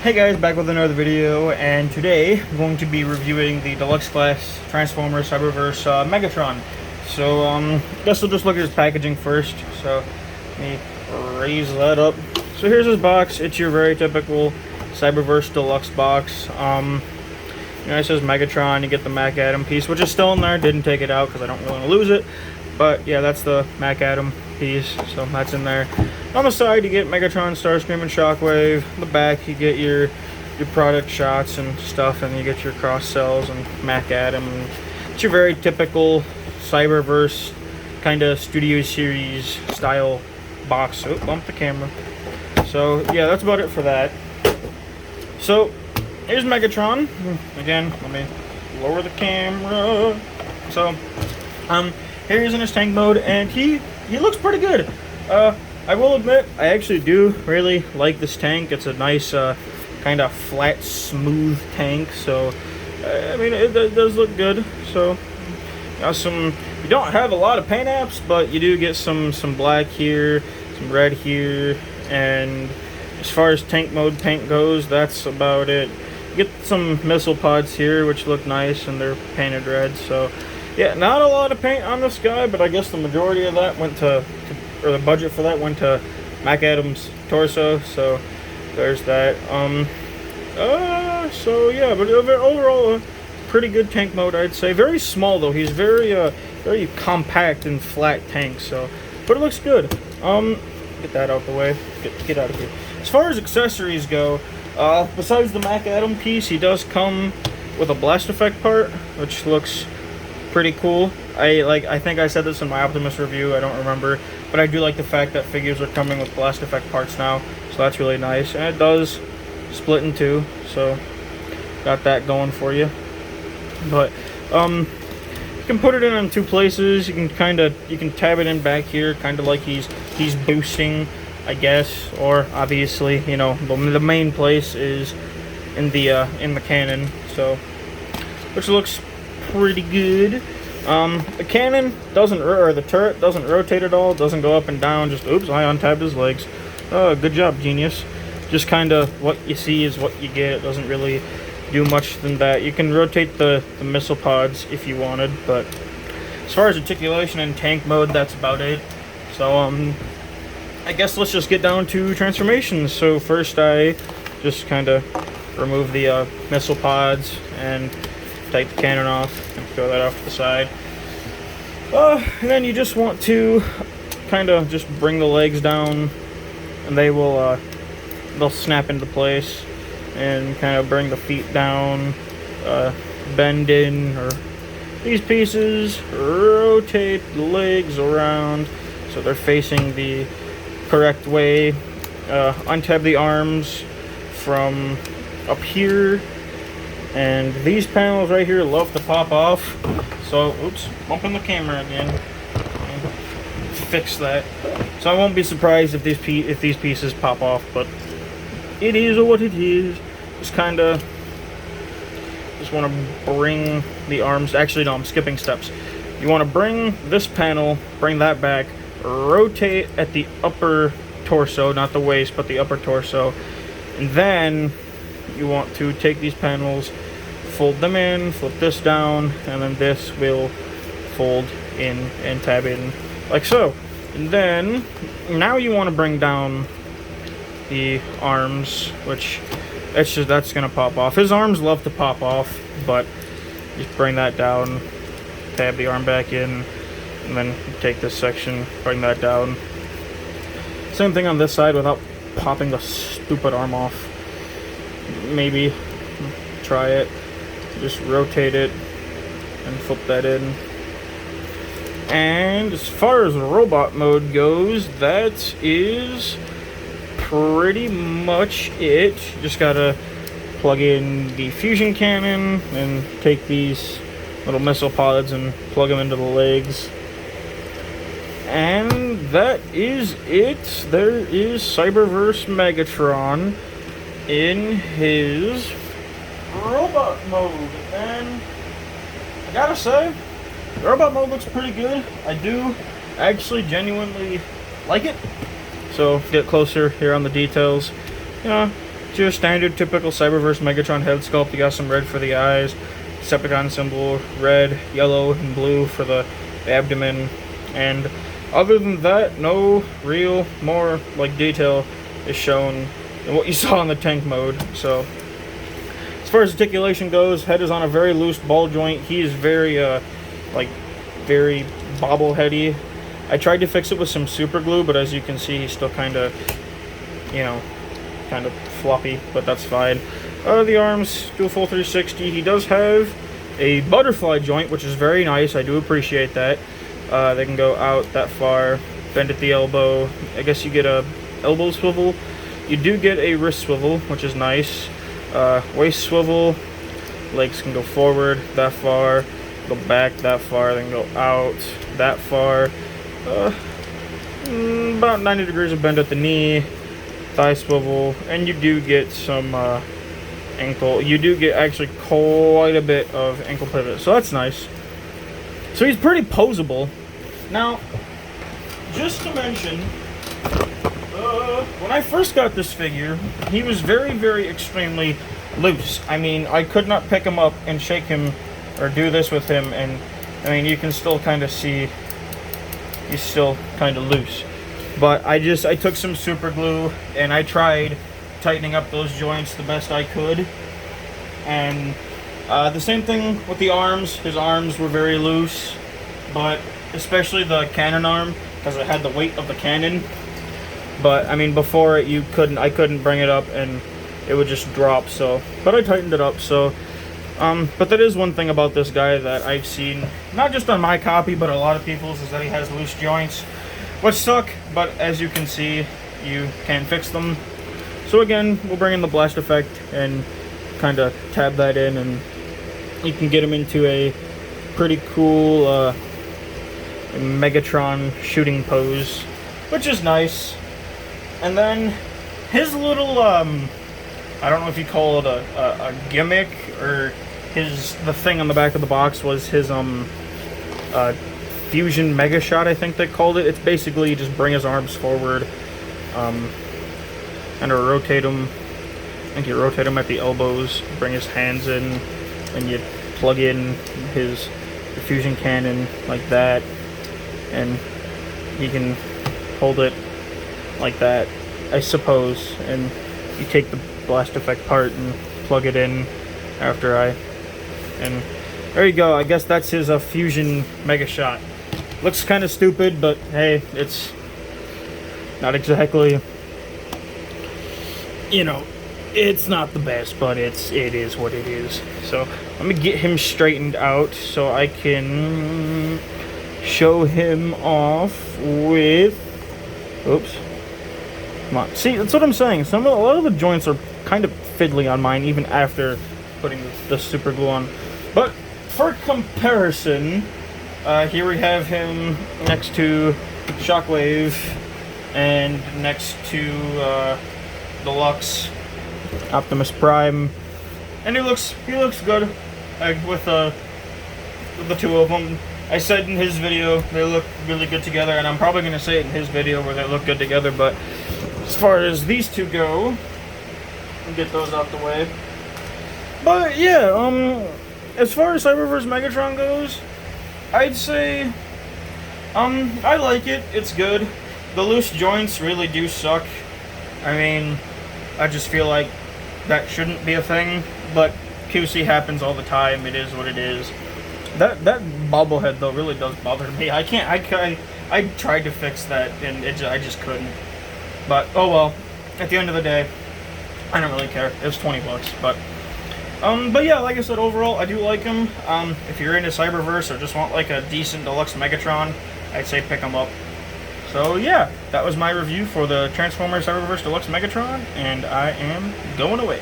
Hey guys, back with another video, and today I'm going to be reviewing the Deluxe Class Transformer Cyberverse Megatron. So, I guess we'll just look at his packaging first. So, let me raise that up. So here's his box. It's your very typical Cyberverse Deluxe box. It says Megatron. You get the Mac Atom piece, which is still in there. Didn't take it out because I don't really want to lose it. But yeah, that's the Mac Atom piece, so that's in there. On the side, you get Megatron, Starscream, and Shockwave. On the back, you get your product shots and stuff, and you get your cross cells and Mac Atom. It's your very typical Cyberverse kind of Studio Series style box. Oh, bump the camera. So yeah, that's about it for that. So here's Megatron. Again, let me lower the camera. So here he is in his tank mode, and he looks pretty good. I will admit, I actually do really like this tank. It's a nice kind of flat, smooth tank. So I mean, it does look good. So you don't have a lot of paint apps, but you do get some black here, some red here, and as far as tank mode paint goes, that's about it. You get some missile pods here, which look nice, and they're painted red. So yeah, not a lot of paint on this guy, but I guess the majority of that went or the budget for that went to Mac Adam's torso. So there's that. So yeah, but overall, pretty good tank mode, I'd say. Very small though. He's very compact and flat tank. So, but it looks good. Get that out the way. Get out of here. As far as accessories go, besides the Mac Atom piece, he does come with a blast effect part, which looks pretty cool. I think I said this in my Optimus review, I don't remember, but I do like the fact that figures are coming with blast effect parts now, so that's really nice. And it does split in two, so got that going for you. But you can put it in two places. You can tab it in back here, kind of like he's boosting, I guess, or obviously, you know, the main place is in the cannon, so which looks pretty good. The cannon doesn't, or the turret doesn't rotate at all. It doesn't go up and down. Just oops, I untabbed his legs. Oh, good job, genius. Just kind of what you see is what you get. It doesn't really do much than that. You can rotate the missile pods if you wanted, but as far as articulation and tank mode, that's about it. So I guess let's just get down to transformations. So first, I just kind of remove the missile pods and take the cannon off and throw that off to the side. And then you just want to kind of just bring the legs down, and they'll snap into place, and kind of bring the feet down, bend in or these pieces, rotate the legs around so they're facing the correct way, untab the arms from up here. And these panels right here love to pop off. So, oops, bumping the camera again. Fix that. So I won't be surprised if these pieces pop off, but it is what it is. Just want to bring the arms. Actually, no, I'm skipping steps. You want to bring this panel, bring that back, rotate at the upper torso, not the waist, but the upper torso, and then you want to take these panels, fold them in, flip this down, and then this will fold in and tab in like so. And then now you want to bring down the arms, which that's gonna pop off. His arms love to pop off, but just bring that down, tab the arm back in, and then take this section, bring that down. Same thing on this side without popping the stupid arm off. Maybe try it. Just rotate it and flip that in. And as far as robot mode goes, that is pretty much it. Just gotta plug in the fusion cannon and take these little missile pods and plug them into the legs. And that is it. There is Cyberverse Megatron in his robot mode, and I gotta say, the robot mode looks pretty good. I do actually genuinely like it. So get closer here on the details. You know, to your standard, typical Cyberverse Megatron head sculpt. You got some red for the eyes, Decepticon symbol, red, yellow, and blue for the abdomen, and other than that, no real more like detail is shown than what you saw in the tank mode. So as far as articulation goes, head is on a very loose ball joint. He is very very bobbleheady. I tried to fix it with some super glue, but as you can see, he's still kind of, kind of floppy, but that's fine. The arms do a full 360. He does have a butterfly joint, which is very nice. I do appreciate that. They can go out that far, bend at the elbow. I guess you get a elbow swivel. You do get a wrist swivel, which is nice. Waist swivel. Legs can go forward that far, go back that far, then go out that far. About 90 degrees of bend at the knee. Thigh swivel, and you do get some ankle. You do get actually quite a bit of ankle pivot, so that's nice. So he's pretty posable. Now, just to mention, when I first got this figure, he was very, very extremely loose. I mean, I could not pick him up and shake him or do this with him, and I mean, you can still kind of see he's still kind of loose. But I took some super glue and I tried tightening up those joints the best I could. And the same thing with the arms. His arms were very loose, but especially the cannon arm, because it had the weight of the cannon. But I mean, before it, I couldn't bring it up and it would just drop. So, but I tightened it up. So, but that is one thing about this guy that I've seen, not just on my copy, but a lot of people's, is that he has loose joints, which suck, but as you can see, you can fix them. So again, we'll bring in the blast effect and kind of tab that in, and you can get him into a pretty cool Megatron shooting pose, which is nice. And then his little, I don't know if you call it a gimmick, or the thing on the back of the box was his Fusion Mega Shot, I think they called it. It's basically you just bring his arms forward and rotate them. I think you rotate him at the elbows, bring his hands in, and you plug in his fusion cannon like that, and he can hold it like that, I suppose, and you take the blast effect part and plug it in after and there you go. I guess that's his Fusion Mega Shot. Looks kind of stupid, but hey, it's not exactly, it's not the best, but it is what it is. So let me get him straightened out so I can show him off with, oops, come on. See, that's what I'm saying. A lot of the joints are kind of fiddly on mine, even after putting the super glue on. But for comparison, here we have him next to Shockwave and next to Deluxe Optimus Prime, and he looks good with the two of them. I said in his video they look really good together, and I'm probably going to say it in his video where they look good together. But as far as these two go, I'll get those out the way. But yeah, as far as Cyberverse Megatron goes, I'd say I like it. It's good. The loose joints really do suck. I mean, I just feel like that shouldn't be a thing, but QC happens all the time. It is what it is. That bobblehead though really does bother me. I tried to fix that and I just couldn't. But oh well. At the end of the day, I don't really care. It was $20, but yeah, like I said, overall I do like him. If you're into Cyberverse or just want like a decent deluxe Megatron, I'd say pick him up. So yeah, that was my review for the Transformers Cyberverse Deluxe Megatron, and I am going away.